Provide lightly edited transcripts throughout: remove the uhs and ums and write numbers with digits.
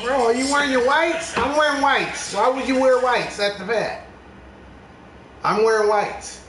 Bro, are you wearing your whites? I'm wearing whites. Why would you wear whites at the vet? I'm wearing whites.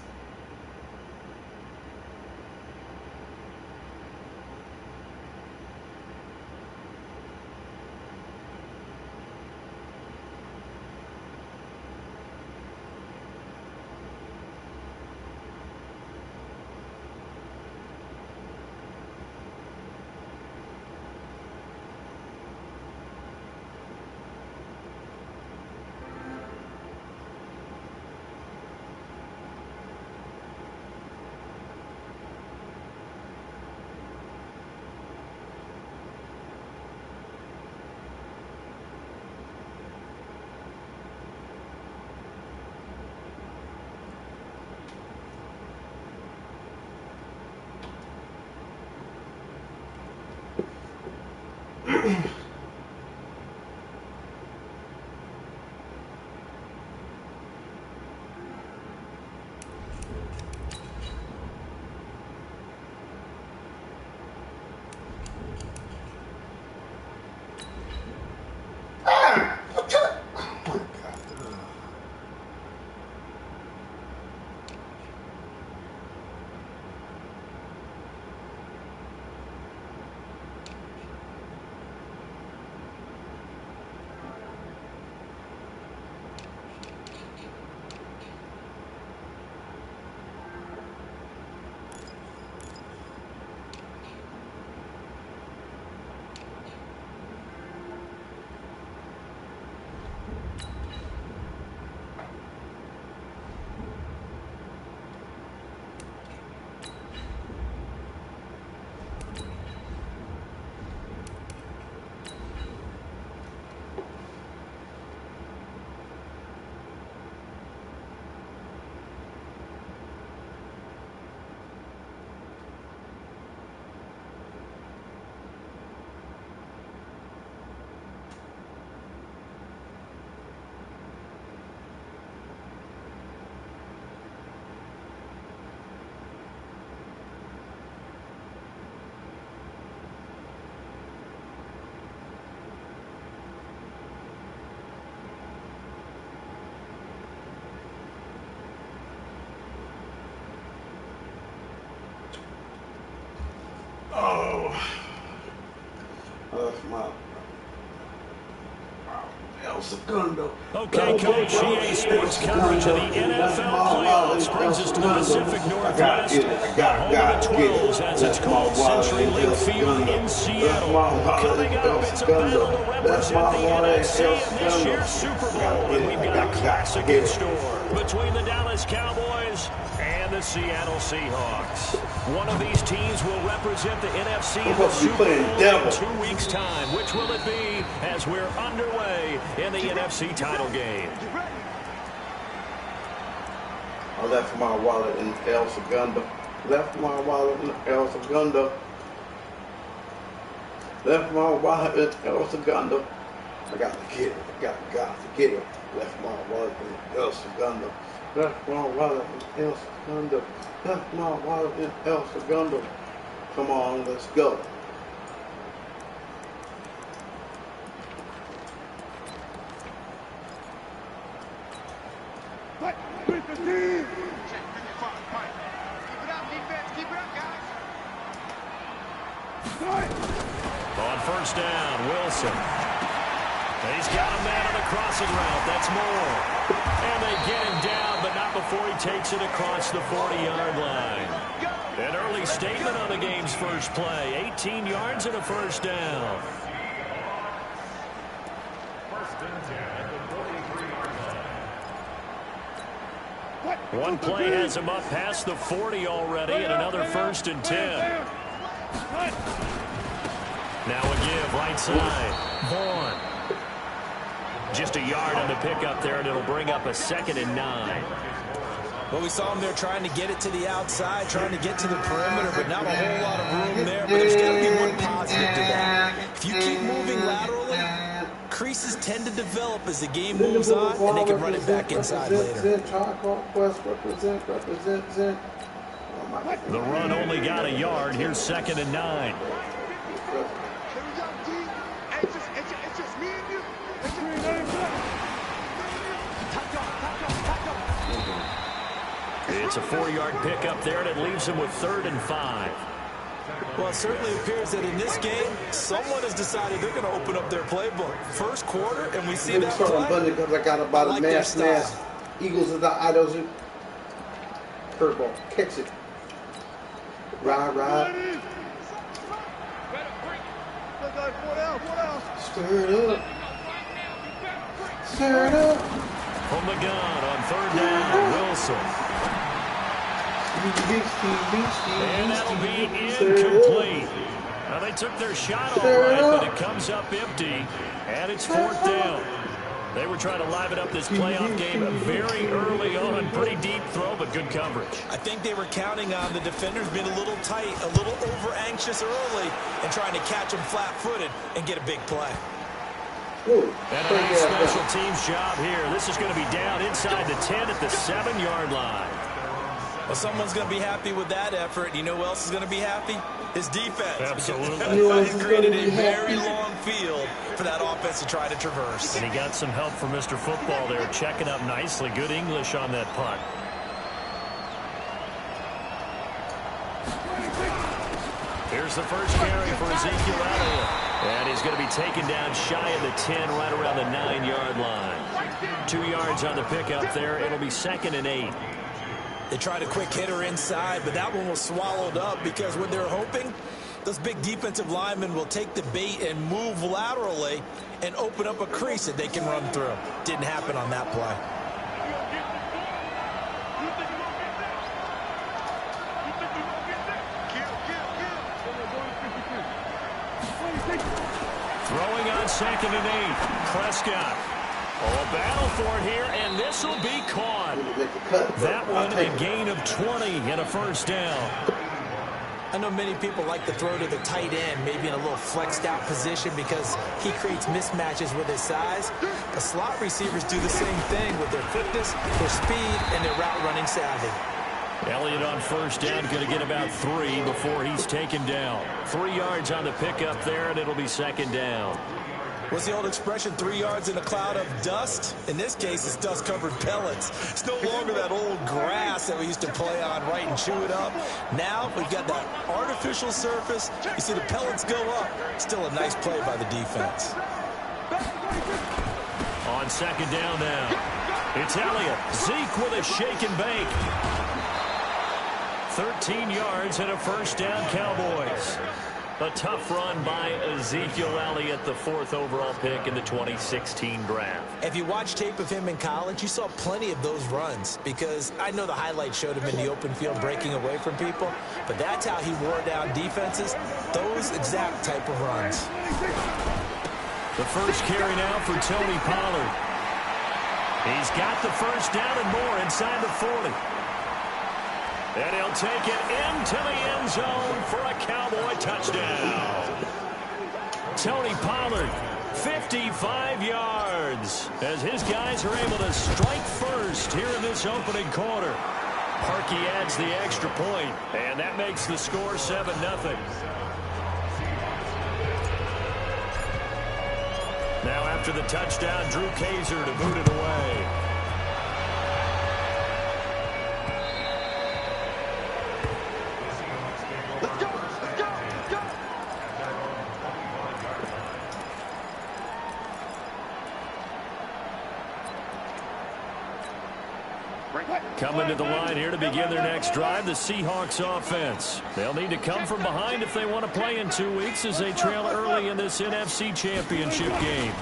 Okay, Coach, EA Sports coverage of the NFL playoffs brings us to the Pacific Northwest, the home of the 12s, as it's called, Century Link Field in Seattle. Coming up, it's a battle to represent the NFC in this year's Super Bowl, and we've got a classic in store between the Dallas Cowboys and the Seattle Seahawks. One of these teams will represent the NFC in the Super Bowl in 2 weeks' time. Which will it be as we're underway in the NFC title game? I left my wallet in El Segundo. Left my wallet in El Segundo. Left my wallet in El Segundo. I got to get it. I got to get it. Left my wallet in El Segundo. Left my wallet in El Segundo. Left my wallet in El Segundo. Come on, let's go. With the team. Check 55, Mike. Keep it up, defense. Keep it up, guys. On first down, Wilson. He's got a man on the crossing route. That's Moore. And they get him down, but not before he takes it across the 40-yard line. An early statement on the game's first play. 18 yards and a first down. One play has him up past the 40 already, and another 1st and 10. Now a give, right side. Vaughn. Just a yard on the pickup there, and it'll bring up a 2nd and 9. Well, we saw him there trying to get it to the outside, trying to get to the perimeter, but not a whole lot of room there. But there's got to be one positive to that. If you keep moving laterally, creases tend to develop as the game moves on, and they can run it back inside later. The run only got a yard. Here's 2nd and 9. It's a 4-yard pickup there, and it leaves him with 3rd and 5. Well, it certainly appears that in this game, someone has decided they're going to open up their playbook. First quarter, and we see that play. Because I got about a mass. Eagles of the idols. Curveball. Catch it. Ride. Stir it up. From the gun on 3rd down, Wilson. And that'll be incomplete. Now, they took their shot all right, but it comes up empty, and it's 4th down. They were trying to liven up this playoff game very early on. Pretty deep throw, but good coverage. I think they were counting on the defenders being a little tight, a little over-anxious early, and trying to catch them flat-footed and get a big play. And a nice special teams job here. This is going to be down inside the 10 at the 7-yard line. Well, someone's going to be happy with that effort. You know who else is going to be happy? His defense. Absolutely. It created a very long field for that offense to try to traverse. And he got some help from Mr. Football there, checking up nicely. Good English on that punt. Here's the first carry for Ezekiel Elliott. And he's going to be taken down shy of the 10, right around the 9-yard line. 2 yards on the pickup there. It'll be 2nd and 8. They tried a quick hitter inside, but that one was swallowed up because what they're hoping, those big defensive linemen will take the bait and move laterally and open up a crease that they can run through. Didn't happen on that play. Throwing on 2nd and 8. Prescott. Oh, a battle for it here, and this will be caught. That one a gain of 20 and a 1st down. I know many people like to throw to the tight end, maybe in a little flexed out position because he creates mismatches with his size. The slot receivers do the same thing with their quickness, their speed, and their route running savvy. Elliott on 1st down, going to get about 3 before he's taken down. 3 yards on the pickup there, and it'll be 2nd down. What's the old expression, 3 yards in a cloud of dust? In this case, it's dust-covered pellets. It's no longer that old grass that we used to play on, right, and chew it up. Now we've got that artificial surface. You see the pellets go up. Still a nice play by the defense. On 2nd down now, it's Elliott. Zeke with a shake and bake. 13 yards and a 1st down, Cowboys. A tough run by Ezekiel Elliott, the 4th overall pick in the 2016 draft. If you watch tape of him in college, you saw plenty of those runs because I know the highlights showed him in the open field breaking away from people, but that's how he wore down defenses, those exact type of runs. The first carry now for Tony Pollard. He's got the 1st down and more inside the 40. And he'll take it into the end zone for a Cowboy touchdown. Tony Pollard, 55 yards, as his guys are able to strike first here in this opening quarter. Parkey adds the extra point, and that makes the score 7-0. Now after the touchdown, Drew Kaiser to boot it away. Coming to the line here to begin their next drive, the Seahawks offense. They'll need to come from behind if they want to play in 2 weeks as they trail early in this NFC Championship game.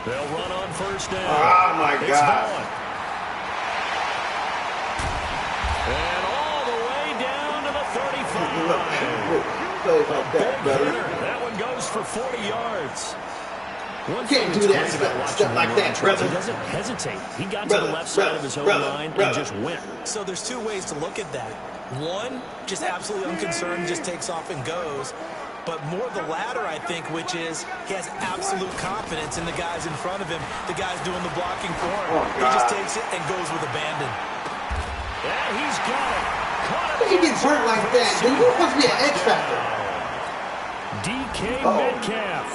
They'll run on 1st down. Oh, my God. And all the way down to the 35. That one goes for 40 yards. One can't do that stuff like that, brother. He doesn't hesitate. He got to the left side of his own line and just went. So there's 2 ways to look at that. One, just absolutely unconcerned, just takes off and goes. But more the latter, I think, which is he has absolute confidence in the guys in front of him, the guys doing the blocking for him. He just takes it and goes with abandon. Yeah, he's got it. He gets hurt like that. Dude, you're supposed to be an X factor. DK Metcalf,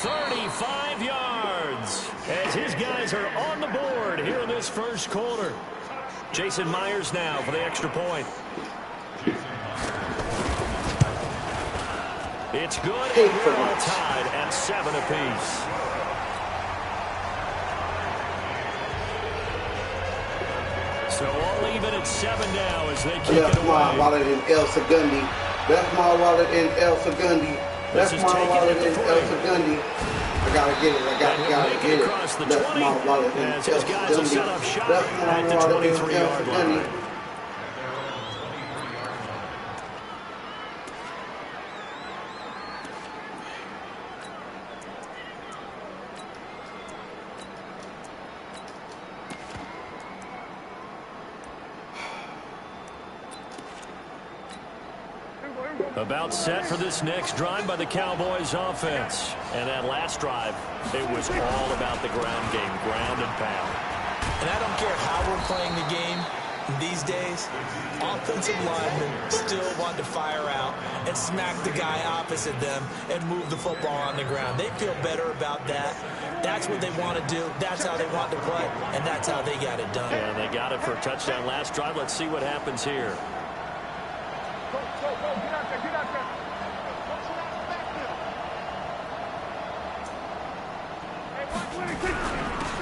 35 yards, as his guys are on the board here in this first quarter. Jason Myers now for the extra point. It's good, and we're all tied at 7 apiece. So all even at 7 now as they kick it away. That's my wallet in El Segundi. That's my wallet in El Segundi. That's my wallet in El Segundi. I gotta get it. I gotta get it. That's my wallet in El Segundi. That's my wallet in El Segundi. About set for this next drive by the Cowboys offense. And that last drive, it was all about the ground game, ground and pound. And I don't care how we're playing the game these days, offensive linemen still want to fire out and smack the guy opposite them and move the football on the ground. They feel better about that. That's what they want to do. That's how they want to play, and that's how they got it done. And they got it for a touchdown last drive. Let's see what happens here.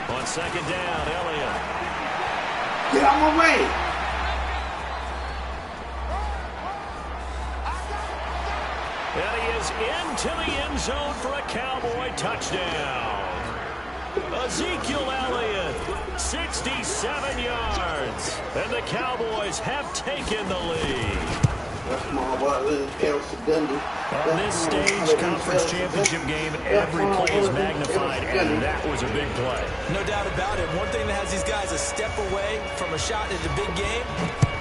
On second down, Elliott. Get out my way. And he is into the end zone for a Cowboy touchdown. Ezekiel Elliott, 67 yards. And the Cowboys have taken the lead. That's my wallet in El Segundi. On this stage, conference championship game, every play is magnified, and that was a big play. No doubt about it. One thing that has these guys a step away from a shot at the big game,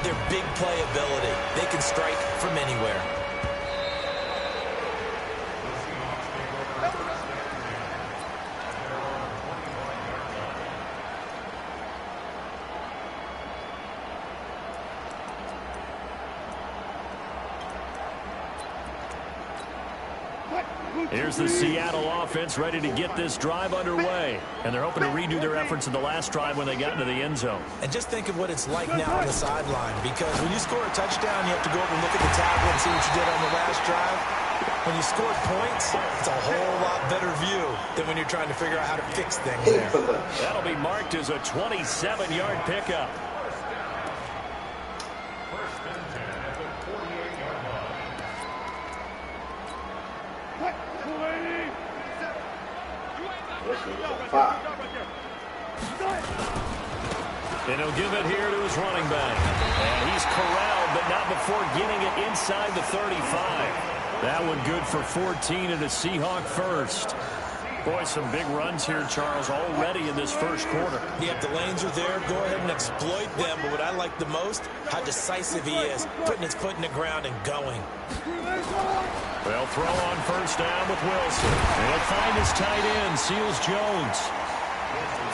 their big play ability. They can strike from anywhere. Here's the Seattle offense ready to get this drive underway. And they're hoping to redo their efforts in the last drive when they got into the end zone. And just think of what it's like now on the sideline. Because when you score a touchdown, you have to go over and look at the tablet and see what you did on the last drive. When you scored points, it's a whole lot better view than when you're trying to figure out how to fix things there. That'll be marked as a 27-yard pickup. And he'll give it here to his running back. And he's corralled, but not before getting it inside the 35. That one good for 14 and a Seahawk first. Boy, some big runs here, Charles, already in this first quarter. Yeah, the lanes are there. Go ahead and exploit them. But what I like the most, how decisive he is, putting his foot in the ground and going. They'll throw on first down with Wilson. And he'll find his tight end, Seals Jones.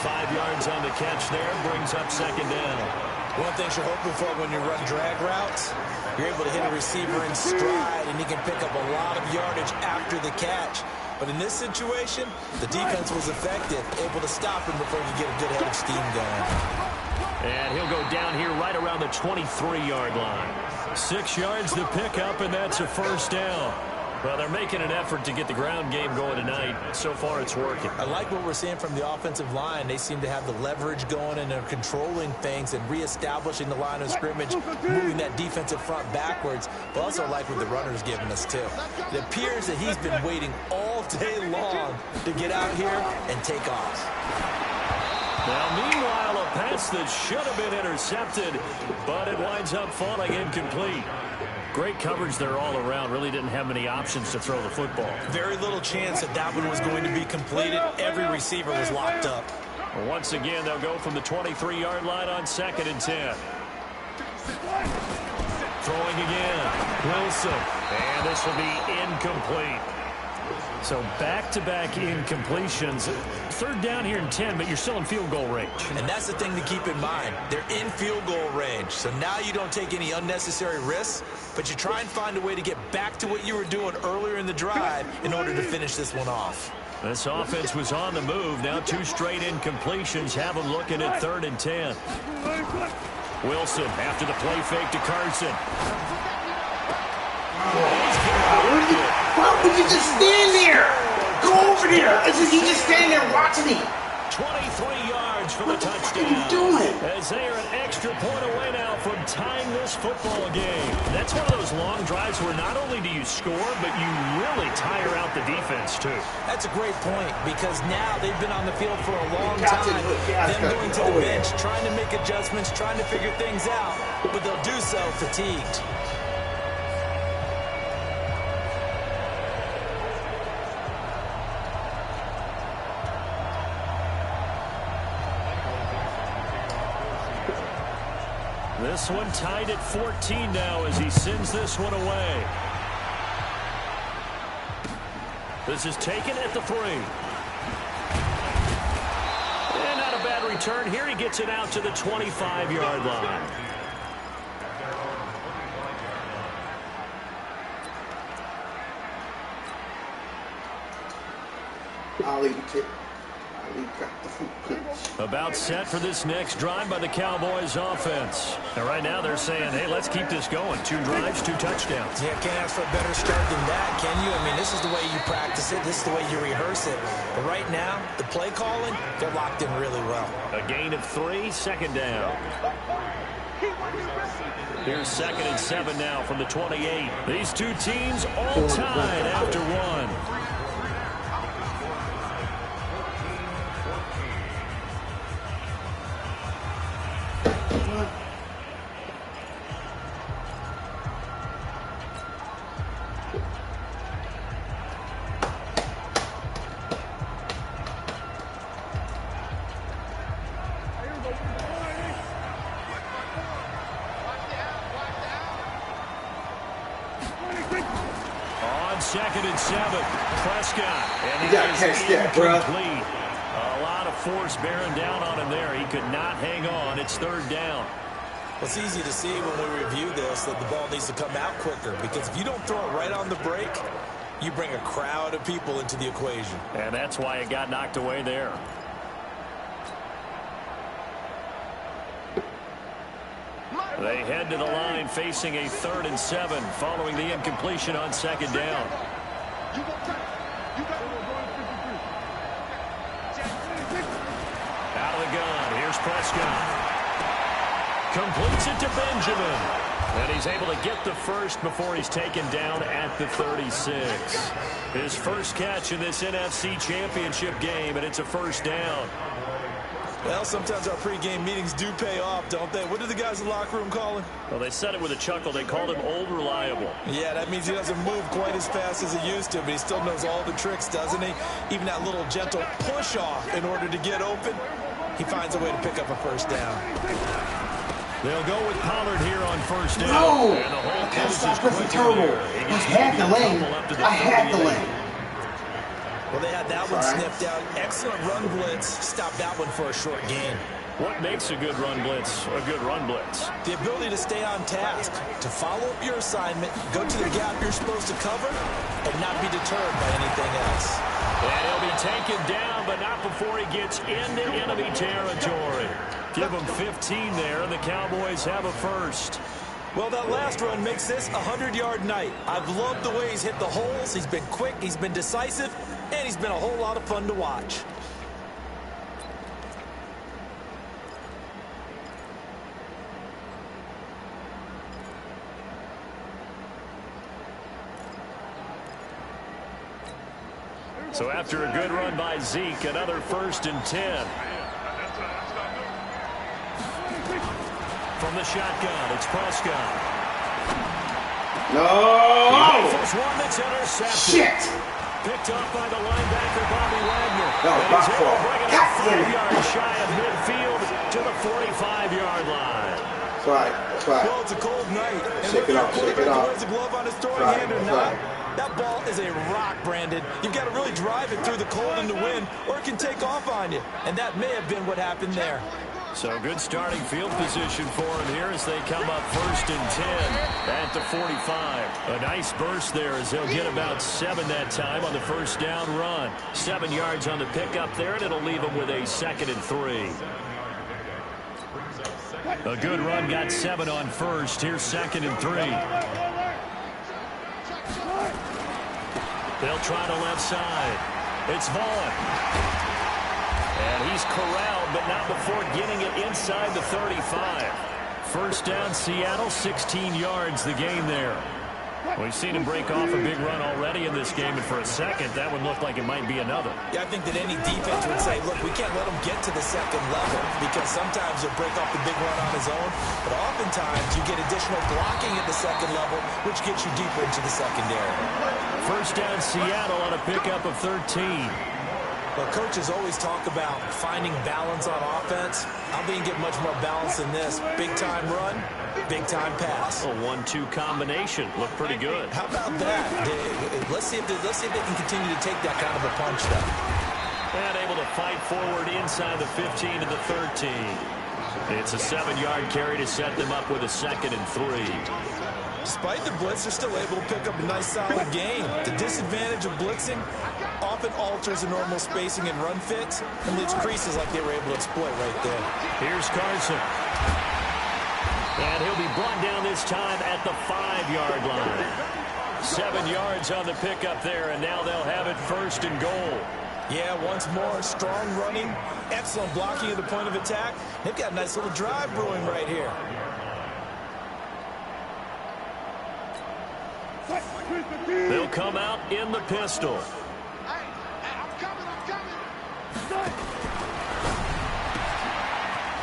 5 yards on the catch there, brings up second down. One thing you're hoping for when you run drag routes, you're able to hit a receiver in stride, and he can pick up a lot of yardage after the catch. But in this situation, the defense was effective, able to stop him before he could get a good head of steam going. And he'll go down here right around the 23-yard line. 6 yards to pick up, and that's a first down. Well, they're making an effort to get the ground game going tonight. So far, it's working. I like what we're seeing from the offensive line. They seem to have the leverage going, and they're controlling things and reestablishing the line of scrimmage, moving that defensive front backwards. But also like what the runner's giving us, too. It appears that he's been waiting all day long to get out here and take off. Now, meanwhile, a pass that should have been intercepted, but it winds up falling incomplete. Great coverage there all around. Really didn't have many options to throw the football. Very little chance that that one was going to be completed. Every receiver was locked up. Once again, they'll go from the 23-yard line on 2nd and 10. Throwing again. Wilson. And this will be incomplete. So back-to-back incompletions. 3rd down here and 10, but you're still in field goal range. And that's the thing to keep in mind. They're in field goal range. So now you don't take any unnecessary risks, but you try and find a way to get back to what you were doing earlier in the drive in order to finish this one off. This offense was on the move. Now 2 straight incompletions have them looking at 3rd and 10. Wilson after the play fake to Carson. Why would you just stand there? Go over there. You just stand there watching me. 23 yards for the touchdown. What are you doing? As they are an extra point away now from tying this football game. That's one of those long drives where not only do you score, but you really tire out the defense too. That's a great point because now they've been on the field for a long time. Them going to the bench, trying to make adjustments, trying to figure things out, but they'll do so fatigued. This one tied at 14 now as he sends this one away. This is taken at the 3. And not a bad return. Here he gets it out to the 25-yard line. I'll leave it. About set for this next drive by the Cowboys offense. And right now they're saying, hey, let's keep this going. 2 drives, 2 touchdowns. Yeah, can't ask for a better start than that, can you? I mean, this is the way you practice it. This is the way you rehearse it. But right now, the play calling, they're locked in really well. A gain of 3, second down. Here's 2nd and 7 now from the 28. These two teams all tied after 1. On 2nd and 7, Prescott. And you gotta catch that, bro. A lot of force bearing down on him there. He could not hang on. It's 3rd down. Well, it's easy to see when we review this that the ball needs to come out quicker because if you don't throw it right on the break, you bring a crowd of people into the equation. And that's why it got knocked away there. They head to the line facing a 3rd and 7 following the incompletion on 2nd down. Out of the gun. Here's Prescott. Completes it to Benjamin. And he's able to get the first before he's taken down at the 36. His first catch in this NFC Championship game, and it's a 1st down. Well, sometimes our pregame meetings do pay off, don't they? What do the guys in the locker room call him? Well, they said it with a chuckle. They called him Old Reliable. Yeah, that means he doesn't move quite as fast as he used to, but he still knows all the tricks, doesn't he? Even that little gentle push-off in order to get open, he finds a way to pick up a 1st down. They'll go with Pollard here on 1st down. No! And the whole That's coast is quick terrible. here. I had the lane. I had the lane. Well, they had that one sniffed out. Excellent run blitz. Stopped that one for a short gain. What makes a good run blitz a good run blitz? The ability to stay on task, to follow up your assignment, go to the gap you're supposed to cover, and not be deterred by anything else. And he'll be taken down, but not before he gets into enemy territory. Give him 15 there, and the Cowboys have a 1st. Well, that last run makes this a 100-yard night. I've loved the way he's hit the holes. He's been quick, he's been decisive, and he's been a whole lot of fun to watch. So after a good run by Zeke, another 1st and 10. From the shotgun, it's Prescott. No! First one that's intercepted. Shit! Picked up by the linebacker, Bobby Wagner. That was my fault. God damn it. 5 yards shy of midfield to the 45-yard line. That's right. That's right. Well, it's a cold night. And Shake it off. Shake it off. Wears a glove on his throwing Right, hand or right. not. That ball is a rock, Brandon. You've got to really drive it through the cold and the wind, or it can take off on you. And that may have been what happened there. So good starting field position for him here as they come up 1st and 10 at the 45. A nice burst there as he'll get about 7 that time on the 1st down run. 7 yards on the pickup there, and it'll leave him with a 2nd and 3. A good run, got 7 on first. Here's 2nd and 3. They'll try to left side. It's Vaughn. And he's corralled, but not before getting it inside the 35. First down, Seattle, 16 yards the gain there. We've seen him break off a big run already in this game, and for a second, that one looked like it might be another. Yeah, I think that any defense would say, look, we can't let him get to the second level because sometimes he'll break off the big run on his own, but oftentimes you get additional blocking at the second level, which gets you deeper into the secondary. First down, Seattle on a pickup of 13. Well, coaches always talk about finding balance on offense. I don't think you get much more balance than this. Big-time run, big-time pass. A 1-2 combination. Looked pretty good. How about that? Let's see if they can continue to take that kind of a punch, though. And able to fight forward inside the 15 to the 13. It's a 7-yard carry to set them up with a 2nd and 3. Despite the blitz, they're still able to pick up a nice, solid gain. The disadvantage of blitzing often alters the normal spacing and run fits and leaves creases like they were able to exploit right there. Here's Carson. And he'll be brought down this time at the 5-yard line. 7 yards on the pickup there, and now they'll have it 1st and goal. Yeah, once more, strong running, excellent blocking at the point of attack. They've got a nice little drive brewing right here. They'll come out in the pistol. Hey, I'm coming.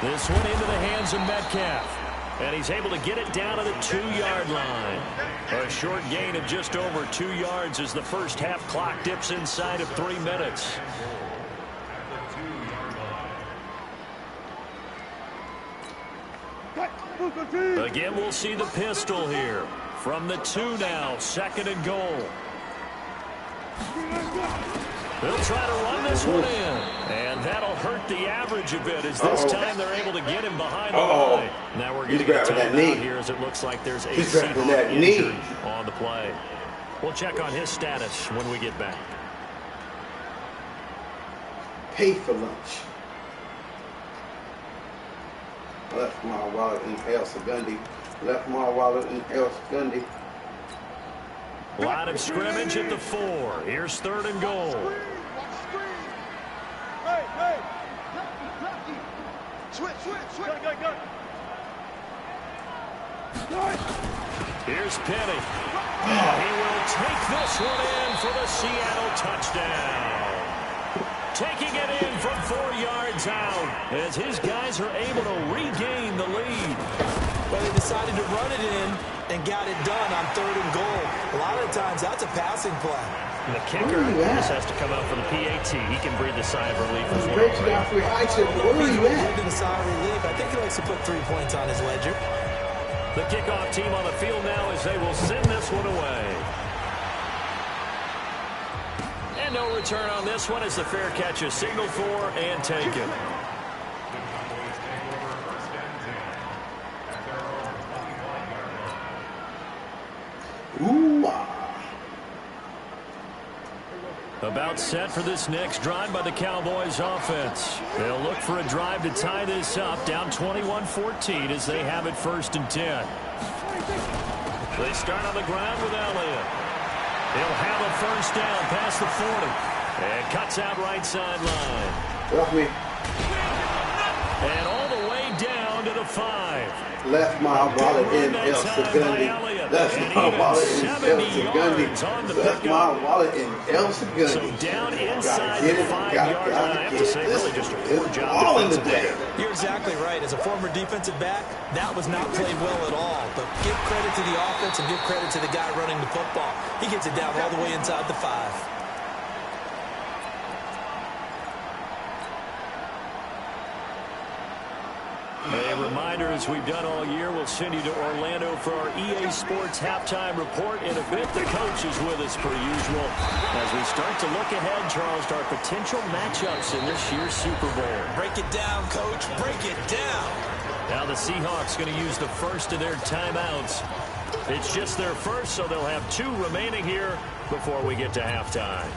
This one into the hands of Metcalf. And he's able to get it down to the 2-yard line. A short gain of just over 2 yards as the first half clock dips inside of 3 minutes. Again, we'll see the pistol here. From the 2 now, 2nd and goal. They'll try to run this one in. And that'll hurt the average a bit as this time they're able to get him behind the line. Now we're going to get a timeout here as it looks like there's a Seahawk injured on the play. We'll check on his status when we get back. Pay for lunch. Left my wallet in El Segundo. Left my wallet in El Segundo. Line of scrimmage at the 4. Here's 3rd and goal. Hey. Switch. Go. Here's Penny. And he will take this one in for the Seattle touchdown. Taking it in from 4 yards out as his guys are able to regain the lead. Well, they decided to run it in and got it done on 3rd and goal. A lot of the times, that's a passing play. And the kicker just has to come out for the PAT. He can breathe a sigh of relief as well. Where are you at? Breathing a sigh of relief. I think he likes to put 3 points on his ledger. The kickoff team on the field now as they will send this one away. And no return on this one as the fair catch is signaled for and taken. Ooh. About set for this next drive by the Cowboys offense. They'll look for a drive to tie this up, down 21-14 as they have it 1st and 10. They start on the ground with Elliott. He'll have a 1st down past the 40 and cuts out right sideline. And all the way down to the 5. Left my wallet in El Segundo. Left my wallet in El Segundo. Left my wallet in El Segundo. So down inside the 5-yard line. I have to say, really just a poor job defensively. You're exactly right. As a former defensive back, that was not played well at all. But give credit to the offense and give credit to the guy running the football. He gets it down all the way inside the 5. A reminder, as we've done all year, we'll send you to Orlando for our EA Sports halftime report. In a bit, the coach is with us per usual as we start to look ahead, Charles, to our potential matchups in this year's Super Bowl. Break it down, coach. Break it down. Now the Seahawks going to use the first of their timeouts. It's just their first, so they'll have 2 remaining here before we get to halftime.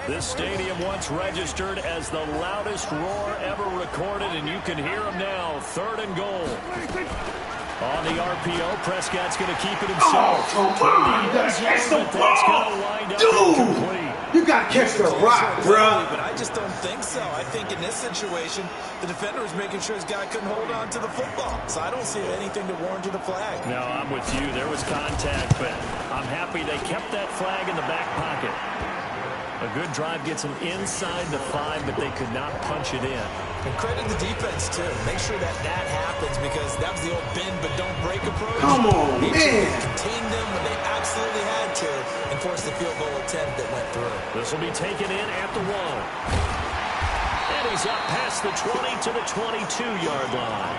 This stadium once registered as the loudest roar ever recorded, and you can hear him now. 3rd and goal. On the RPO, Prescott's going to keep it himself. Oh, come on. You got to catch the ball. Dude, you got to catch the rock, bro. But I just don't think so. I think in this situation, the defender was making sure his guy couldn't hold on to the football. So I don't see anything to warrant the flag. No, I'm with you. There was contact, but I'm happy they kept that flag in the back pocket. A good drive gets them inside the 5, but they could not punch it in. And credit the defense, too. Make sure that happens, because that was the old bend but don't break approach. Come on, man. Contained them when they absolutely had to and forced the field goal attempt that went through. This will be taken in at the 1. And he's up past the 20 to the 22-yard line.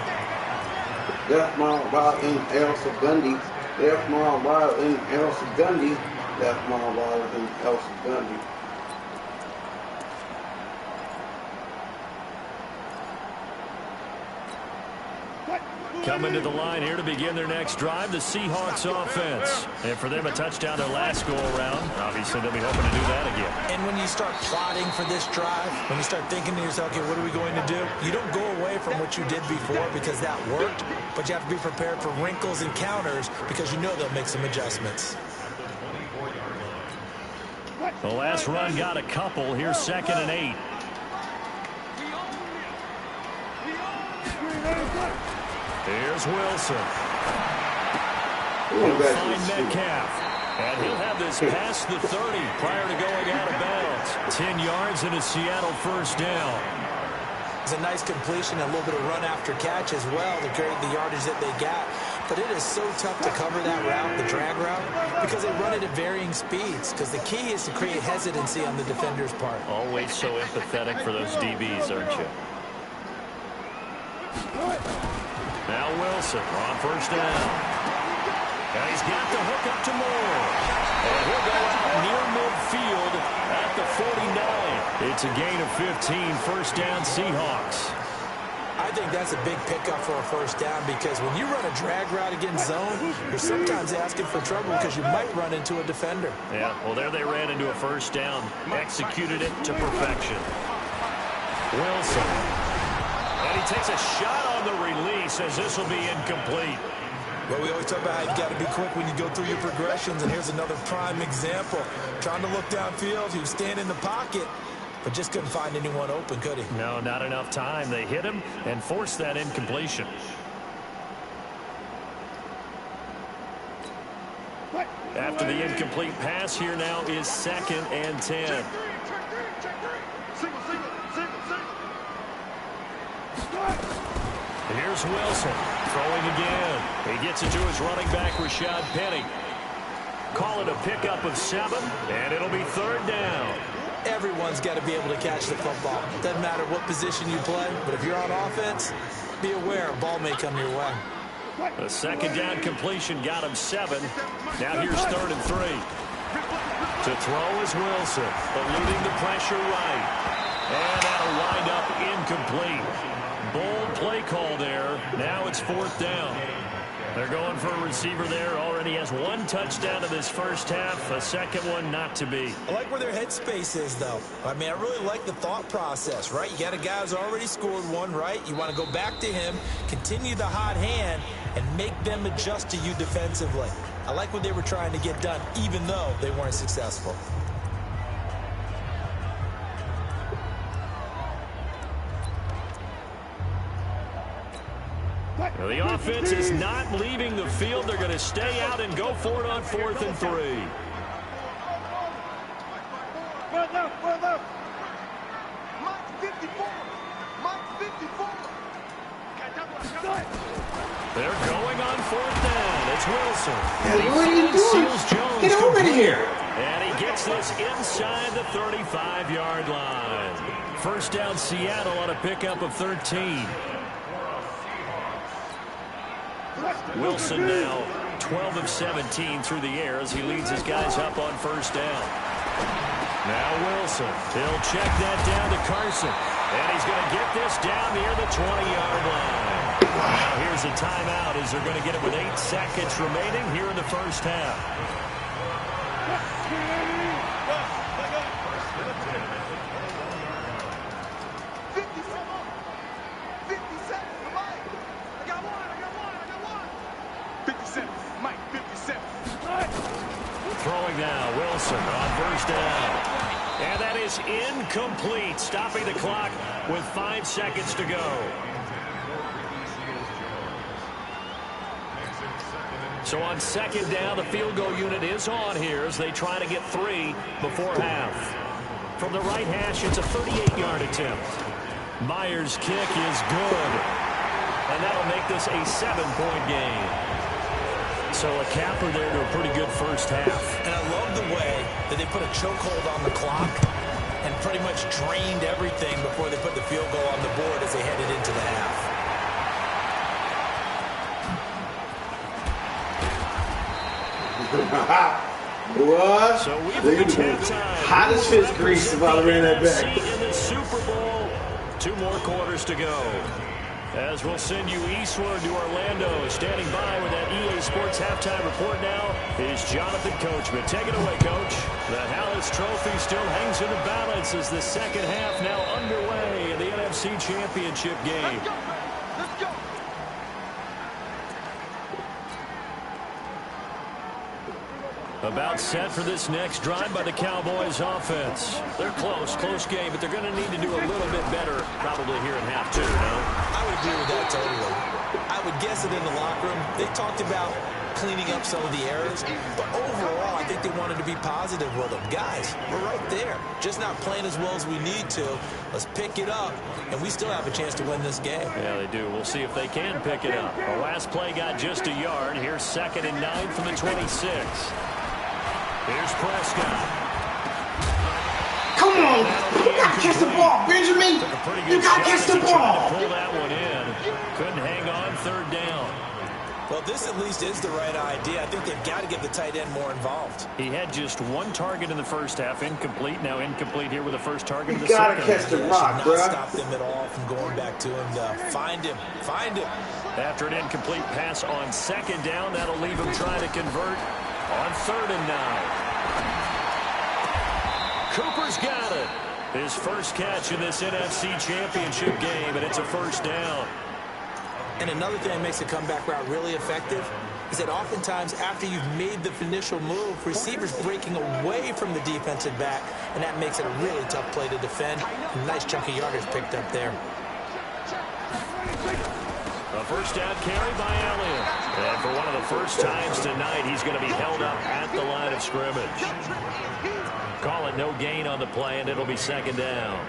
That's my wild in Elsa Gundy. That's my wild in Elsa Gundy. That's my wild in Elsa Gundy. Coming to the line here to begin their next drive, the Seahawks offense. And for them, a touchdown their last go-around. Obviously, they'll be hoping to do that again. And when you start plotting for this drive, when you start thinking to yourself, okay, what are we going to do? You don't go away from what you did before because that worked, but you have to be prepared for wrinkles and counters because you know they'll make some adjustments. The last run got a couple. Here's 2nd and 8. Here's Wilson. He'll find Metcalf. And he'll have this past the 30 prior to going out of bounds. 10 yards and a Seattle first down. It's a nice completion, a little bit of run after catch as well to create the yardage that they got. But it is so tough to cover that route, the drag route, because they run it at varying speeds. Because the key is to create hesitancy on the defender's part. Always so empathetic for those DBs, aren't you? Now Wilson on first down. And he's got the hook up to Moore. And he'll go out near midfield at the 49. It's a gain of 15, first down Seahawks. I think that's a big pickup for a first down because when you run a drag route against zone, you're sometimes asking for trouble because you might run into a defender. Yeah, well, there they ran into a first down. Executed it to perfection. Wilson. And he takes a shot on the release as this will be incomplete. Well, we always talk about how you've got to be quick when you go through your progressions, and here's another prime example. Trying to look downfield, he was standing in the pocket, but just couldn't find anyone open, could he? No, not enough time. They hit him and forced that incompletion. After the incomplete pass, here now is 2nd and 10. Here's Wilson throwing again. He gets it to his running back, Rashad Penny. Call it a pickup of 7, and it'll be 3rd down. Everyone's got to be able to catch the football. Doesn't matter what position you play, but if you're on offense, be aware a ball may come your way. The 2nd down completion got him 7. Now here's 3rd and 3. To throw is Wilson, eluding the pressure right. And that'll wind up incomplete. Bold play call there. Now it's 4th down. They're going for a receiver there. Already has 1 touchdown in this first half. A second one not to be. I like where their headspace is, though. I mean, I really like the thought process, right? You got a guy who's already scored 1, right? You want to go back to him, continue the hot hand, and make them adjust to you defensively. I like what they were trying to get done, even though they weren't successful. Well, the offense is not leaving the field. They're going to stay out and go for it on 4th and 3. They're going on 4th down. It's Wilson. Hey, what are you doing? Get over here. And he gets this inside the 35-yard line. First down Seattle on a pickup of 13. Wilson now 12 of 17 through the air as he leads his guys up on first down. Now Wilson. He'll check that down to Carson. And he's going to get this down near the 20-yard line. Now here's a timeout as they're going to get it with 8 seconds remaining here in the first half. now. Wilson on first down. And that is incomplete, stopping the clock with 5 seconds to go. So on second down, the field goal unit is on here as they try to get 3 before half. From the right hash, it's a 38-yard attempt. Myers' kick is good. And that'll make this a 7-point game. So a capper there to a pretty good first half. And I love the way that they put a chokehold on the clock and pretty much drained everything before they put the field goal on the board as they headed into the half. What? So we've reached halftime. Hot as fist grease about to ran that back. In the Super Bowl, 2 more quarters to go. As we'll send you eastward to Orlando. Standing by with that EA Sports halftime report now is Jonathan Coachman. Take it away, Coach. The Hallis Trophy still hangs in the balance as the second half now underway in the NFC Championship game. Let's go. About set for this next drive by the Cowboys offense. They're close game, but they're going to need to do a little bit better probably here in half 2, no? I would agree with that totally. I would guess that in the locker room, they talked about cleaning up some of the errors, but overall, I think they wanted to be positive with them. Guys, we're right there. Just not playing as well as we need to. Let's pick it up, and we still have a chance to win this game. Yeah, they do. We'll see if they can pick it up. The last play got just a yard. Here's 2nd and 9 from the 26. Here's Prescott. Come on. You got to catch the ball, Benjamin. You got to catch the ball. Pull that one in. Couldn't hang on 3rd down. Well, this at least is the right idea. I think they've got to get the tight end more involved. He had just 1 target in the first half. Incomplete. Now incomplete here with the first target of the You got to second. catch the rock, bro. Stop them at all from going back to him to find him. After an incomplete pass on 2nd down, that'll leave him trying to convert on 3rd and 9. Cooper's got it. His first catch in this NFC Championship game, and it's a first down. And another thing that makes a comeback route really effective is that oftentimes after you've made the initial move, receivers breaking away from the defensive back, and that makes it a really tough play to defend. A nice chunk of yardage picked up there. A first down carry by Elliott. And for one of the first times tonight, he's going to be held up at the line of scrimmage. Call it no gain on the play, and it'll be 2nd down.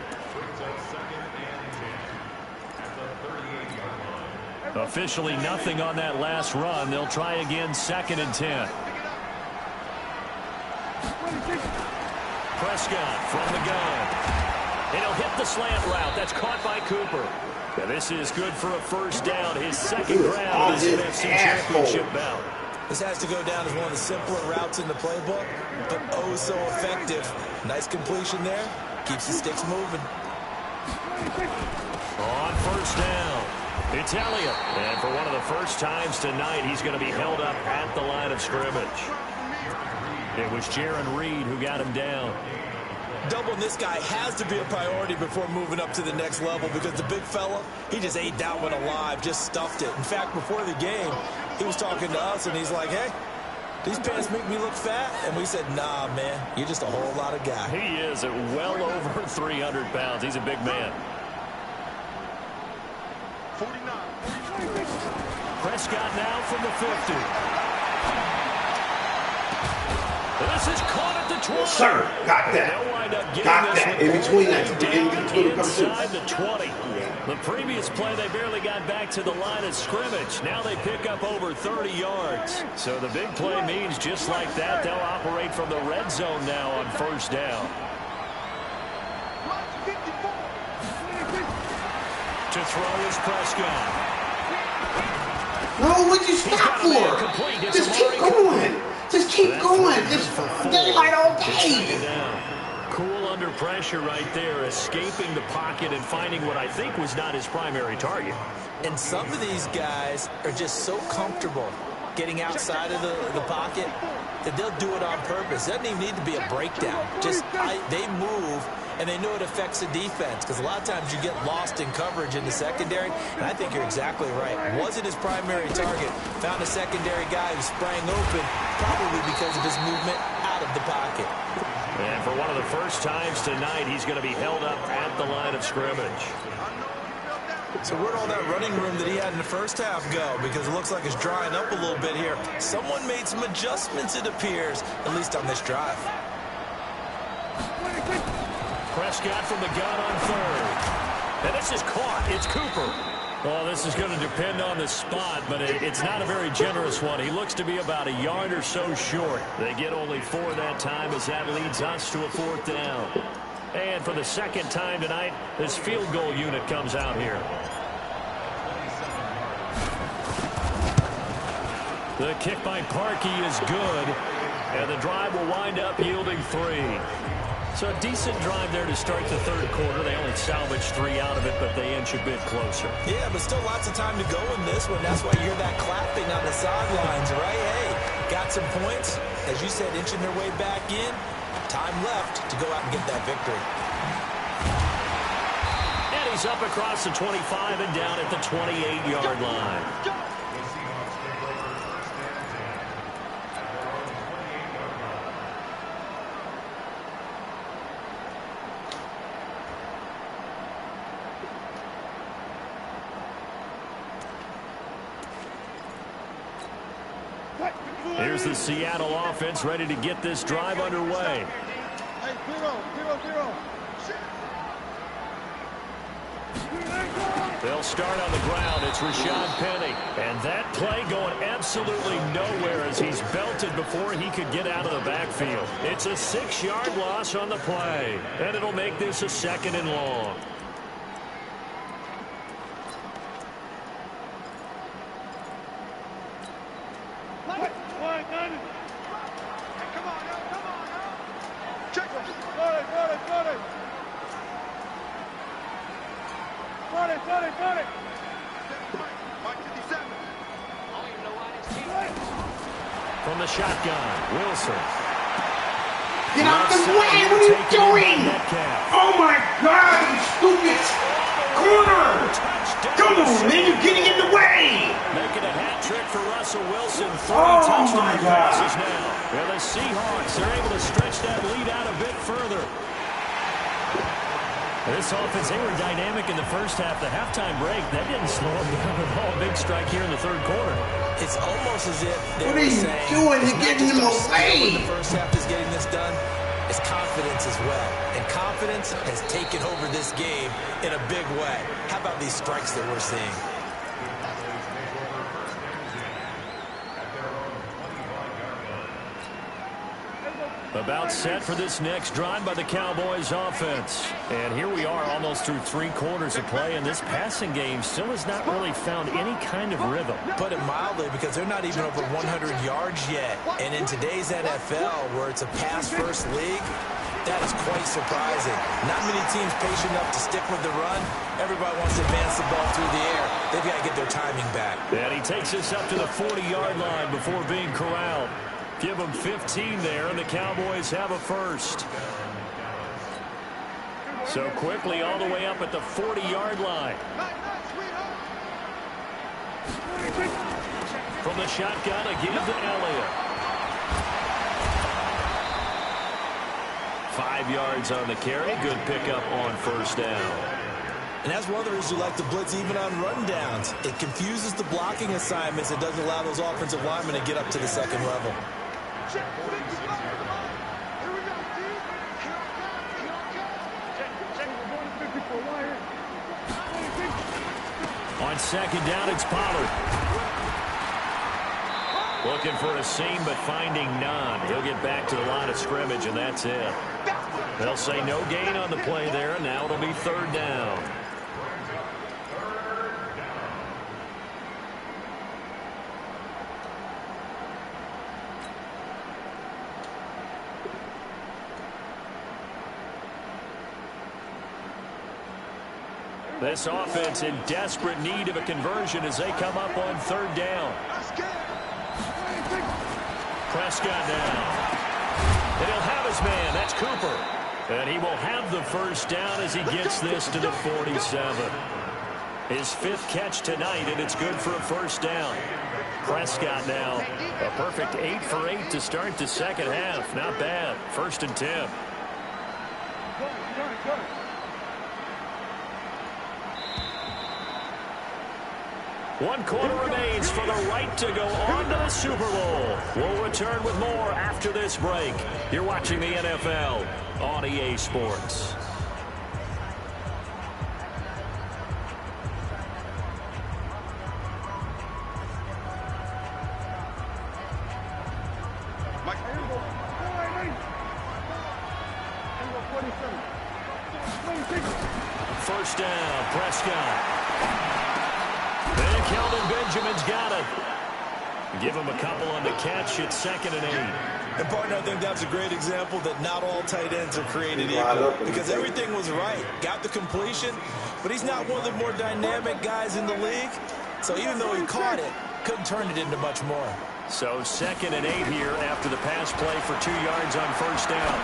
Officially nothing on that last run. They'll try again 2nd and 10. Prescott from the gun. And he'll hit the slant route. That's caught by Cooper. And this is good for a first down. His 2nd round of this NFC Championship bout. This has to go down as one of the simpler routes in the playbook, but oh so effective. Nice completion there. Keeps the sticks moving. On first down, it's Elliott. And for one of the first times tonight, he's going to be held up at the line of scrimmage. It was Jaron Reed who got him down. Doubling this guy has to be a priority before moving up to the next level because the big fella, he just ate that one alive, just stuffed it. In fact, before the game, he was talking to us, and he's like, hey, these pants make me look fat? And we said, nah, man, you're just a whole lot of guy. He is at well over 300 pounds. He's a big man. 49. Prescott now from the 50. This is caught at the 20. Yes, sir. Got that. Got that. In between that. Inside the 20. The previous play, they barely got back to the line of scrimmage. Now they pick up over 30 yards. So the big play means just like that, they'll operate from the red zone now on first down. To throw is Prescott. No, what'd you stop for? Just keep going. Just keep going. It's daylight all day. Cool under pressure right there, escaping the pocket and finding what I think was not his primary target. And some of these guys are just so comfortable getting outside of the pocket that they'll do it on purpose. It doesn't even need to be a breakdown. Just they move, and they know it affects the defense because a lot of times you get lost in coverage in the secondary, and I think you're exactly right. Wasn't his primary target. Found a secondary guy who sprang open, probably because of his movement out of of the pocket. And for one of the first times tonight, he's going to be held up at the line of scrimmage. So where'd all that running room that he had in the first half go? Because it looks like it's drying up a little bit here. Someone made some adjustments, it appears, at least on this drive. Prescott from the gun on third. And this is caught. It's Cooper. Well, this is going to depend on the spot, but it's not a very generous one. He looks to be about a yard or so short. They get only 4 that time as that leads us to a 4th down. And for the second time tonight, this field goal unit comes out here. The kick by Parkey is good, and the drive will wind up yielding 3. So a decent drive there to start the third quarter. They only salvaged 3 out of it, but they inch a bit closer. Yeah, but still lots of time to go in this one. That's why you hear that clapping on the sidelines, right? Hey, got some points. As you said, inching their way back in. Time left to go out and get that victory. And he's up across the 25 and down at the 28-yard line. Here's the Seattle offense ready to get this drive underway. They'll start on the ground. It's Rashad Penny. And that play going absolutely nowhere as he's belted before he could get out of the backfield. It's a 6-yard loss on the play. And it'll make this a 2nd and long. From the shotgun, Wilson. Get out the way! What are you doing? Oh my God, you stupid corner! Come on, man, you're getting in the way! Making a hat trick for Russell Wilson. 3 Oh touchdown my God. passes now. And the Seahawks are able to stretch that lead out a bit further. This offense, they were dynamic in the first half. The halftime break, that didn't slow them down at all. Big strike here in the third quarter. It's almost as if what are you doing? You're getting him away. The first half is getting this done. It's confidence as well. And confidence has taken over this game in a big way. How about these strikes that we're seeing? About set for this next drive by the Cowboys offense. And here we are almost through 3 quarters of play, and this passing game still has not really found any kind of rhythm. Put it mildly, because they're not even over 100 yards yet. And in today's NFL, where it's a pass-first league, that is quite surprising. Not many teams patient enough to stick with the run. Everybody wants to advance the ball through the air. They've got to get their timing back. And he takes us up to the 40-yard line before being corralled. Give them 15 there, and the Cowboys have a first. So quickly all the way up at the 40-yard line. From the shotgun again to Elliott. 5 yards on the carry. Good pickup on first down. And that's one of the reasons you like to blitz even on rundowns. It confuses the blocking assignments. It doesn't allow those offensive linemen to get up to the second level. On second down, it's Pollard. Looking for a seam, but finding none. He'll get back to the line of scrimmage, and that's it. They'll say no gain on the play there, and now it'll be 3rd down. This offense in desperate need of a conversion as they come up on 3rd down. Prescott now. And he'll have his man. That's Cooper. And he will have the first down as he gets this to the 47. His 5th catch tonight, and it's good for a first down. Prescott now, a perfect 8 for 8 to start the second half. Not bad. 1st and 10. One quarter remains for the right to go on to the Super Bowl. We'll return with more after this break. You're watching the NFL on EA Sports. First down, Prescott. And Kelvin Benjamin's got it. Give him a couple on the catch. It's 2nd and 8. And, partner, I think that's a great example that not all tight ends are created equal because everything was right. Got the completion, but he's not one of the more dynamic guys in the league. So even though he caught it, couldn't turn it into much more. So 2nd and 8 here after the pass play for 2 yards on first down.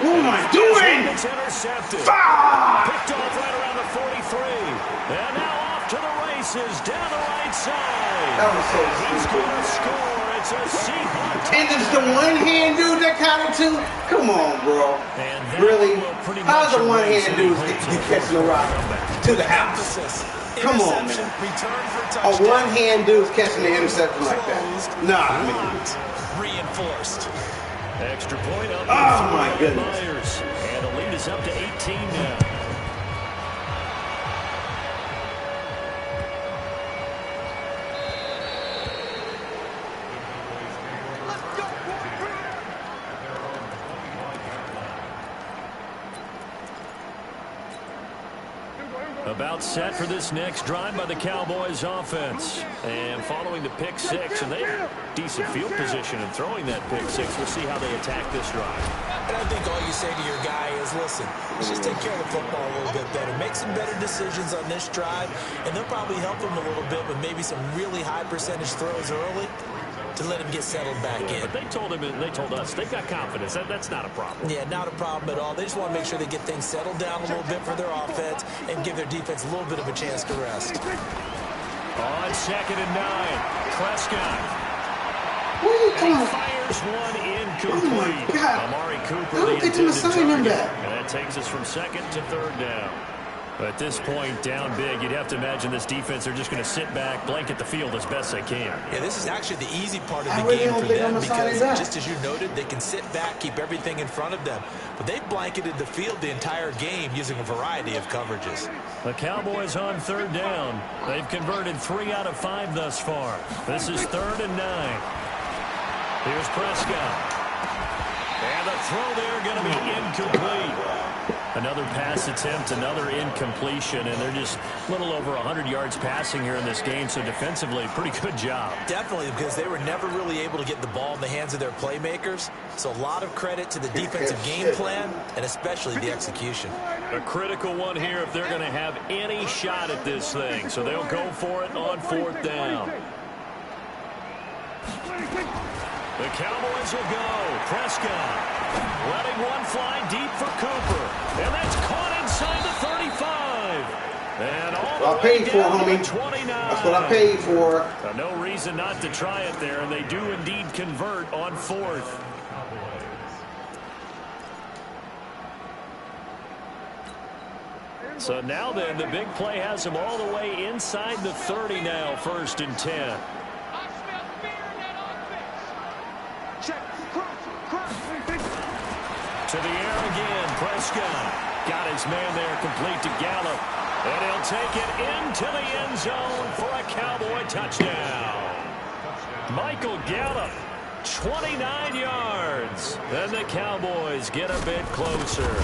What am I doing? It's intercepted. Fuck! Picked off right around the 43. And now off to the races down the right side. That was so He's stupid. going to score. It's a Seahawks. And it's the one-hand dude that counted too? Come on, bro. Really? How's a one-hand dude catching the rock to the house? Come on, man. A one-hand dude's catching the interception like that. Nah, man. Reinforced. Extra point up. Oh, my goodness. Myers. And the lead is up to 18 now. About set for this next drive by the Cowboys offense. And following the pick 6, and they have decent field position in throwing that pick 6. We'll see how they attack this drive. And I think all you say to your guy is, listen, let's just take care of the football a little bit better. Make some better decisions on this drive, and they'll probably help him a little bit with maybe some really high percentage throws early to let him get settled back in. But they told him, and they told us, they've got confidence. That's not a problem. Yeah, not a problem at all. They just want to make sure they get things settled down a little bit for their offense and give their defense a little bit of a chance to rest. On 2nd and 9, Prescott. What are you And he doing? fires one incomplete. Oh, my God. Amari Cooper, How the did they do intended assign him target. that? And that takes us from 2nd to 3rd down. At this point, down big, you'd have to imagine this defense are just going to sit back, blanket the field as best they can. Yeah, this is actually the easy part of I the really game don't for think them I'm assigning because, that. just as you noted, they can sit back, keep everything in front of them. But they've blanketed the field the entire game using a variety of coverages. The Cowboys on 3rd down. They've converted 3 out of 5 thus far. This is 3rd and 9. Here's Prescott. And the throw there going to be incomplete. Another pass attempt, another incompletion, and they're just a little over 100 yards passing here in this game, so defensively, pretty good job. Definitely, because they were never really able to get the ball in the hands of their playmakers. So a lot of credit to the defensive game plan, and especially the execution. A critical one here if they're going to have any shot at this thing, so they'll go for it on 4th down. The Cowboys will go. Prescott letting one fly deep for Cooper. And that's caught inside the 35. And all What I paid for, homie. 29. That's what I paid for. No reason not to try it there, and they do indeed convert on 4th. So now then, the big play has them all the way inside the 30 now, 1st and 10. To the air again, Prescott. Got his man there, complete to Gallup. And he'll take it into the end zone for a Cowboy touchdown. Michael Gallup, 29 yards. And the Cowboys get a bit closer.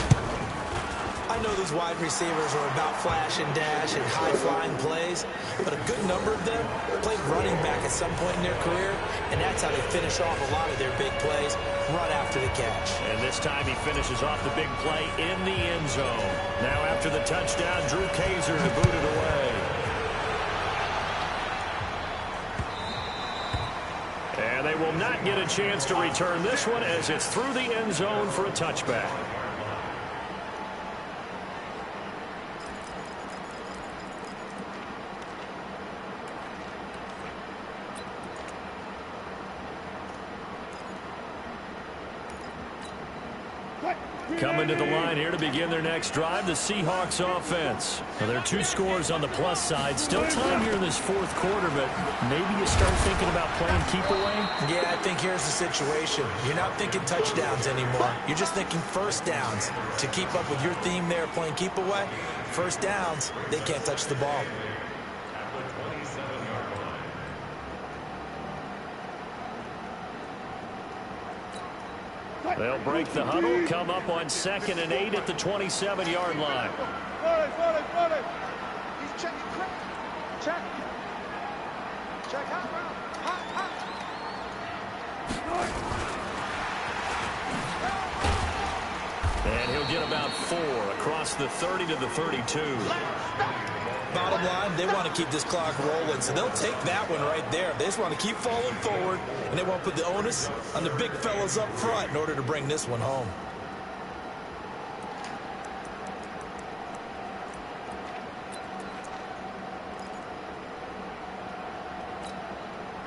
I know these wide receivers are about flash and dash and high-flying plays, but a good number of them played running back at some point in their career, and that's how they finish off a lot of their big plays, run after the catch. And this time he finishes off the big play in the end zone. Now after the touchdown, Drew Kaiser to boot it away. And they will not get a chance to return this one as it's through the end zone for a touchback. Coming to the line here to begin their next drive, the Seahawks offense. Well, there are 2 scores on the plus side. Still time here in this fourth quarter, but maybe you start thinking about playing keep away? Yeah, I think here's the situation. You're not thinking touchdowns anymore. You're just thinking first downs. To keep up with your theme there, playing keep away, first downs, they can't touch the ball. They'll break the huddle, come up on 2nd and 8 at the 27-yard line. He's checking quick. Check. Check hot round. Hot. And he'll get about 4 across the 30 to the 32. Bottom line, they want to keep this clock rolling, so they'll take that one right there. They just want to keep falling forward, and they want to put the onus on the big fellas up front in order to bring this one home.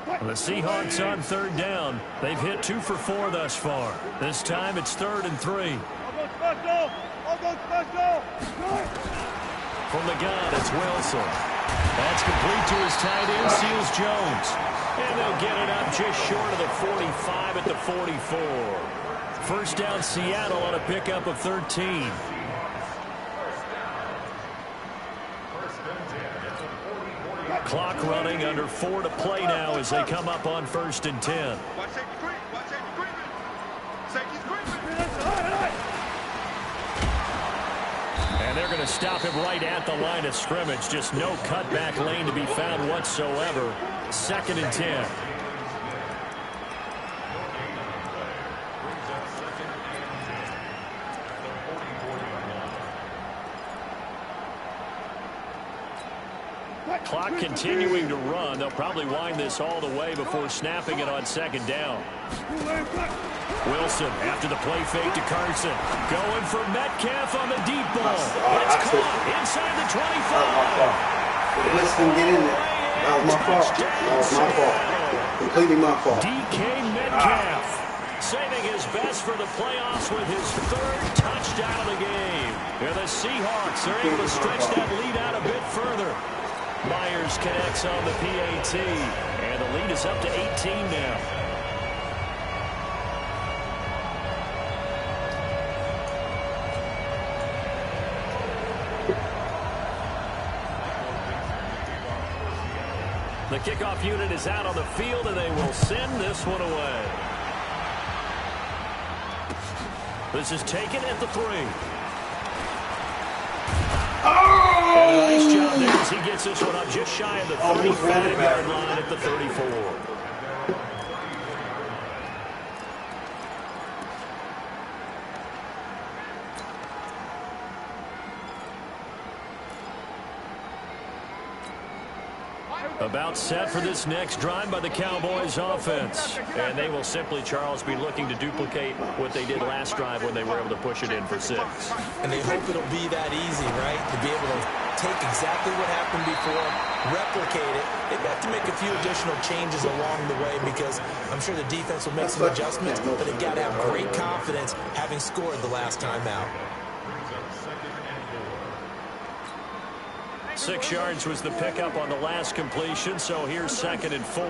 The Seahawks on 3rd down. They've hit 2 for 4 thus far. This time it's 3rd and 3. From the gun, it's Wilson. That's complete to his tight end, Seals Jones. And they'll get it up just short of the 45 at the 44. First down, Seattle on a pickup of 13. Clock running, under 4 to play now as they come up on 1st and 10. Watch safety creep. Watch safety creeping. Safety's creeping. And they're going to stop him right at the line of scrimmage. Just no cutback lane to be found whatsoever. 2nd and 10. Clock continuing to run. They'll probably wind this all the way before snapping it on 2nd down. Wilson after the play fake to Carson. Going for Metcalf on the deep ball. It's caught inside the 25. Listen, get in there. That was my fault. That was my fault. Completely my fault. DK Metcalf saving his best for the playoffs with his 3rd touchdown of the game. And the Seahawks are able to stretch that lead out a bit further. Myers connects on the PAT, and the lead is up to 18 now. The kickoff unit is out on the field, and they will send this one away. This is taken at the 3. And a nice job there as he gets this one up just shy of the 35-yard line at the 34. About set for this next drive by the Cowboys offense. And they will simply, Charles, be looking to duplicate what they did last drive when they were able to push it in for 6. And they hope it'll be that easy, right? To be able to take exactly what happened before, replicate it. They've got to make a few additional changes along the way because I'm sure the defense will make some adjustments, but they've got to have great confidence having scored the last time out. 6 yards was the pickup on the last completion, so here's 2nd and 4.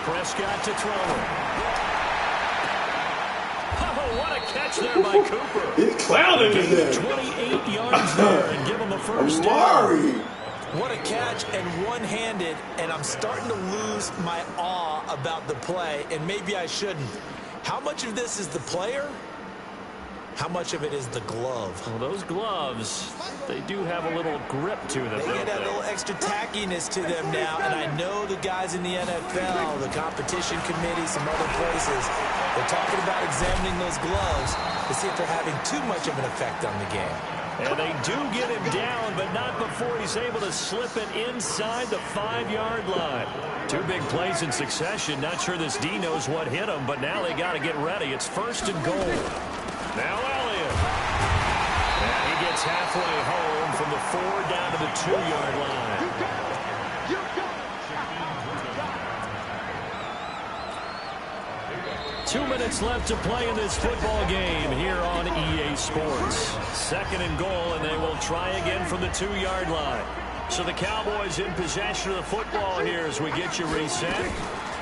Prescott to throw. Oh, what a catch there by Cooper. He's clowning in there. 28 yards there and give him a first down. What a catch and one-handed, and I'm starting to lose my awe about the play, and maybe I shouldn't. How much of this is the player? How much of it is the glove? Well, those gloves, they do have a little grip to them. They get a little extra tackiness to them now, and I know the guys in the NFL, the competition committee, some other places, they're talking about examining those gloves to see if they're having too much of an effect on the game. And they do get him down, but not before he's able to slip it inside the 5-yard line. 2 big plays in succession. Not sure this D knows what hit him, but now they got to get ready. It's 1st and goal. Now Elliott. And he gets halfway home from the 4 down to the 2-yard line. 2 minutes left to play in this football game here on EA Sports. 2nd and goal, and they will try again from the 2-yard line. So the Cowboys in possession of the football here as we get you reset.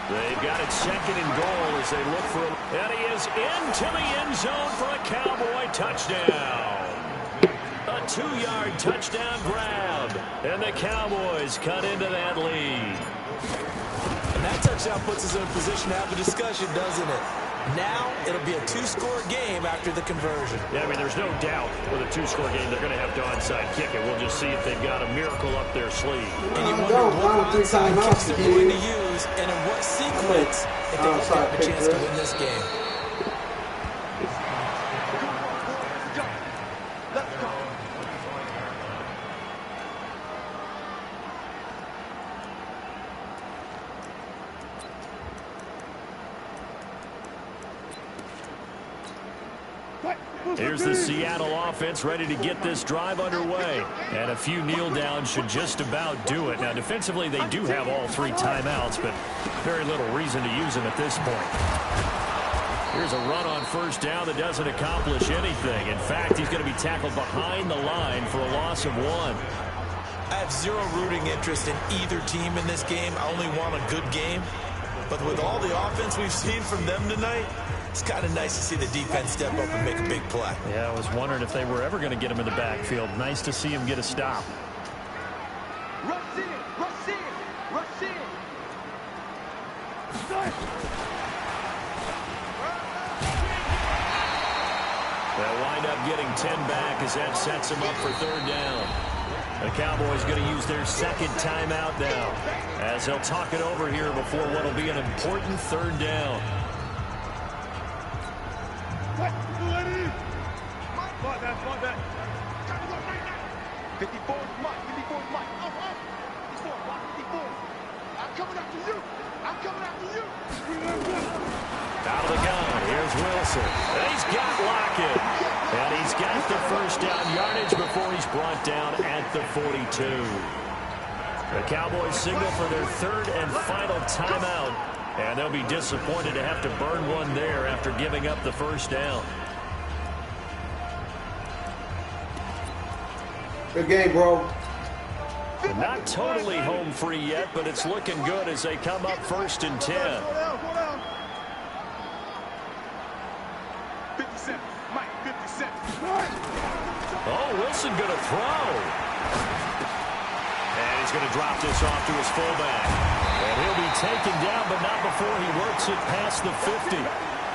They've got it 2nd and goal as they look for him. And he is into the end zone for a Cowboy touchdown. A 2-yard touchdown grab. And the Cowboys cut into that lead. And that touchdown puts us in a position to have a discussion, doesn't it? Now it'll be a 2-score game after the conversion. Yeah, I mean, there's no doubt with a 2-score game they're going to have to onside kick it. We'll just see if they've got a miracle up their sleeve. And you wonder what onside kicks they're going to use and in what sequence if they hope to have a chance to win this game. Here's the Seattle offense ready to get this drive underway. And a few kneel downs should just about do it. Now, defensively, they do have all 3 timeouts, but very little reason to use them at this point. Here's a run on 1st down that doesn't accomplish anything. In fact, he's going to be tackled behind the line for a loss of 1. I have zero rooting interest in either team in this game. I only want a good game. But with all the offense we've seen from them tonight, it's kind of nice to see the defense step up and make a big play. Yeah, I was wondering if they were ever going to get him in the backfield. Nice to see him get a stop. Rush in, rush in, rush in. They'll wind up getting 10 back as that sets them up for 3rd down. The Cowboys going to use their 2nd timeout now as they'll talk it over here before what will be an important 3rd down. Fight that, fight that. 54 is Mike, 54 is Mike. 54, Mike, 54. I'm coming after you. I'm coming after you. Out of the gun, here's Wilson. And he's got Lockett. And he's got the 1st down yardage before he's brought down at the 42. The Cowboys signal for their 3rd and final timeout. And they'll be disappointed to have to burn one there after giving up the 1st down. Good game, bro. Not totally home free yet, but it's looking good as they come up 1st and 10. 50 cents, Mike, 50 cents. Oh, Wilson going to throw. And he's going to drop this off to his fullback. And he'll be taken down, but not before he works it past the 50.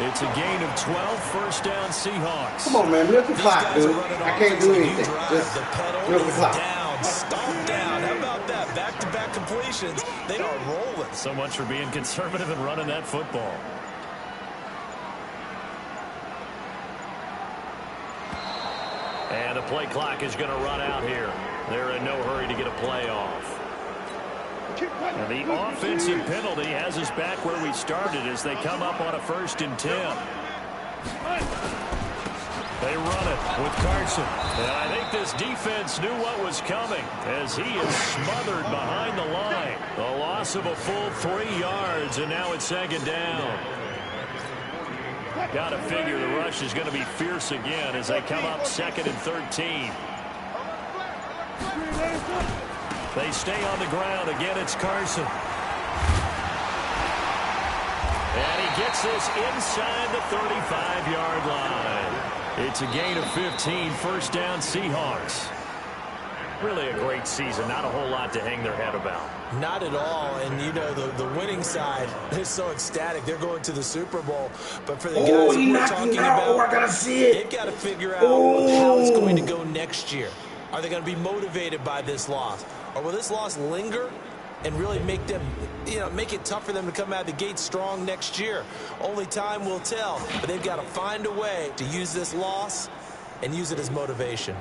It's a gain of 12, 1st down Seahawks. Come on, man. Milk the clock, dude. I can't do anything. Just milk the clock. Down, stomp down. How about that? Back-to-back completions. They are rolling. So much for being conservative and running that football. And the play clock is going to run out here. They're in no hurry to get a play off. And the offensive penalty has us back where we started as they come up on a 1st and 10. They run it with Carson. And I think this defense knew what was coming as he is smothered behind the line. The loss of a full 3 yards, and now it's 2nd down. Got to figure the rush is going to be fierce again as they come up 2nd and 13. They stay on the ground. Again, it's Carson. And he gets this inside the 35-yard line. It's a gain of 15, 1st down Seahawks. Really a great season. Not a whole lot to hang their head about. Not at all. And, you know, the winning side is so ecstatic. They're going to the Super Bowl. But for the guys we're talking about, I gotta see it. they've got to figure out how it's going to go next year. Are they going to be motivated by this loss? Or will this loss linger and really make them, make it tough for them to come out of the gate strong next year? Only time will tell. But they've got to find a way to use this loss and use it as motivation.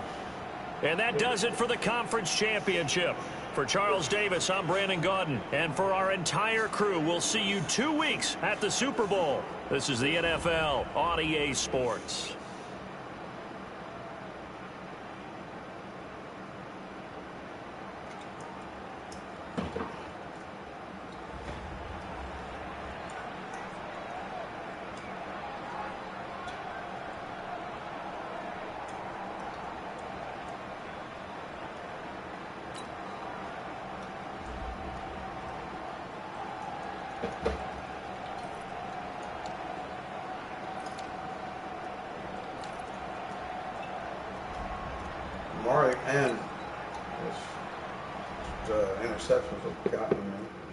And that does it for the conference championship. For Charles Davis, I'm Brandon Gaudin. And for our entire crew, we'll see you 2 weeks at the Super Bowl. This is the NFL on EA Sports. Murray and the interceptions have gotten him.